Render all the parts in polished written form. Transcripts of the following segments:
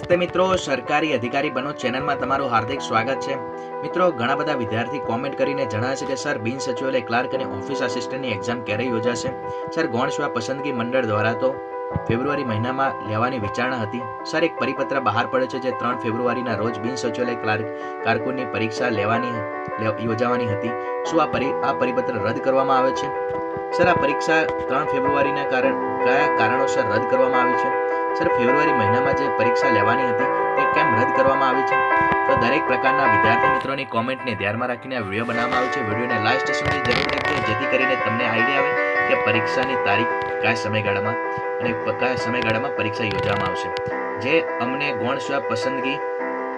नमस्ते मित्रों, सरकारी अधिकारी बनो चेनल में तमारुं हार्दिक स्वागत है। मित्रों, घणा बधा विद्यार्थी कॉमेंट करीने जणावे छे के सर बिन सचिवालय क्लार्क अने ऑफिस असिस्टंटनी एक्जाम क्यारे योजाशे। सर गौण सेवा पसंदगी मंडळ द्वारा तो फेब्रुआरी महीना में लेवानी विचारणा हती। सर एक परिपत्र बहार पड़े छे जे 3 फेब्रुआरीना रोज बिन सचिवालय कारकुननी परीक्षा योजावानी हती। शुं आ परिपत्र रद्द करवामां आवे छे? सर आ परीक्षा 3 फेब्रुआरीना कया कारणोसर रद्द करवामां आवी छे? सर फेब्रुआरी महीना में जो परीक्षा लेवानी हती ते केम रद्द करवामां आवी छे? तो दरेक प्रकारना विद्यार्थी मित्रोनी कॉमेंट ने ध्यान में राखीने आ विडियो बनाववामां आव्यो छे। विडियोने लास्ट सुधी जरूर देखજો जेथी करीने तमने आइडिया आवे के परीक्षानी तारीख कया समयगाळामां अने कया समयगाळामां परीक्षा योजवामां आवशे। जे अमने गौण सेवा पसंदगी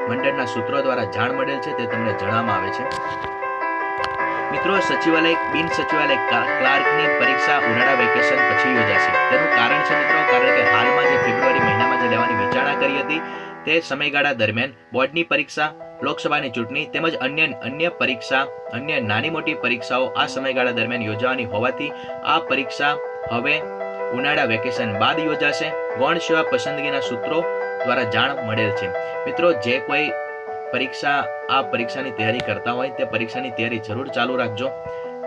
मंडळना सूत्रों द्वारा जाण मळेल छे ते तमने जणाववामां आवे छे। मित्रों, सचिवालय बिन सचिवालय क्लार्कनी परीक्षा उनाळा वेकेशन पछी योजाशे। तेनुं कारण छे मित्रों, कारण के हालमां जे फेब्रुआरी महीनामां जे लेवानी विचारणा करी हती ते समयगाळा दरमियान बोर्डनी परीक्षा, लोकसभानी चूंटणी तेमज अन्य परीक्षा, अन्य नानी मोटी परीक्षाओं आ समयगाळा दरमियान योजवानी होवाथी आ परीक्षा हवे उनाळा वेकेशन बाद योजाशे। गौण सेवा पसंदगीना सूत्रों द्वारा जाण मळेल छे। मित्रों, जे कोई परीक्षानी तैयारी करता होय ते परीक्षानी तैयारी जरूर चालू राखजो,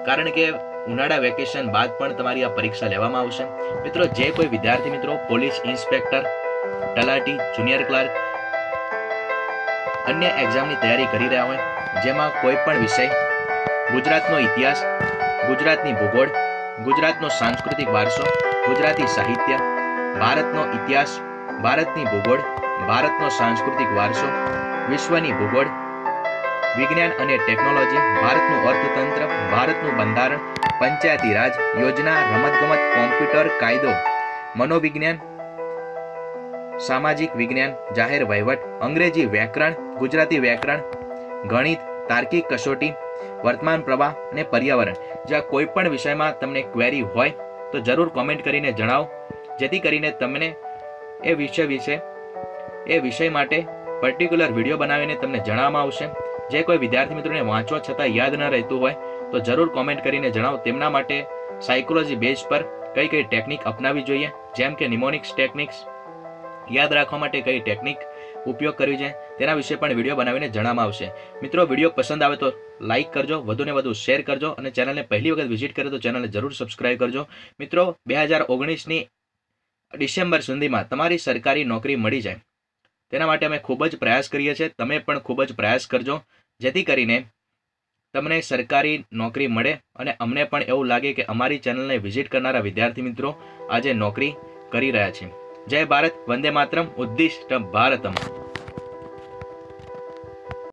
कारण के उनाळा वेकेशन बाद पण तमारी आ परीक्षा लेवामां आवशे। मित्रों, जे कोई विद्यार्थी मित्रों police inspector, talati, junior Clark अन्य एक्जामनी तैयारी करी रह्या होय जेमां कोई पण विषय, गुजरातनो इतिहास, गुजरातनी भूगोळ, गुजरातनो सांस्कृतिक वारसो, गुजराती साहित्य, भारतनो इतिहास, भारतनी भूगोळ, भारतनो सांस्कृतिक वारसो, विश्वनी भूगोळ, विज्ञान अने टेक्नोलॉजी, भारतનું अर्थतंत्र, भारतનું બંધારણ, पंचायती राज योजना, रमतगमत, कॉम्प्यूटर कायदो, मनोविज्ञान, सामाजिक विज्ञान, जाहेर वहीवट, अंग्रेजी व्याकरण, गुजराती व्याकरण, गणित, तार्किक कसोटी, वर्तमान प्रवाह ने पर्यावरण ज्यां कोईपण विषयमां तमने क्वेरी होय तो जरूर कॉमेंट करीने जणाવો, जेथी करीने तमने ए विषय माटे पर्टिक्युलर विडियो बनावीने तमने जणाववामां आवशे। जे कोई विद्यार्थी मित्रों ने वांचवा छतां याद न रहेतुं होय तो जरूर कॉमेंट करीने जणाવો। तेमना माटे साइकोलॉजी बेस पर कई कई टेक्निक अपनावी जोईए, जेम के निमोनिक्स टेक्निक्स याद राखवा माटे कई टेक्निक उपयोग करवी जोईए तेना विषे पण विडियो बनावीने जणाववामां आवशे। मित्रों, विडियो पसंद आवे तो लाइक करजो, वधु ने वधु शेर करजो अने चेनल ने पहली वखत विजिट करे तो चेनल ने जरूर सब्सक्राइब करजो। मित्रों, 2019 नी डिसेम्बर सुधीमां तमारी सरकारी नौकरी मळी जाय तेना माटे अमे खूब ज प्रयास करीए छीए। तमे पण खूब ज प्रयास करजो जेथी करीने तमने सरकारी नौकरी मळे अने अमने पण एवुं लागे के अमारी चेनलने विजिट करनारा विद्यार्थी मित्रों आज नौकरी करी रह्या छे। जय भारत, वंदे मातरम, उद्दिष्ट भारतम।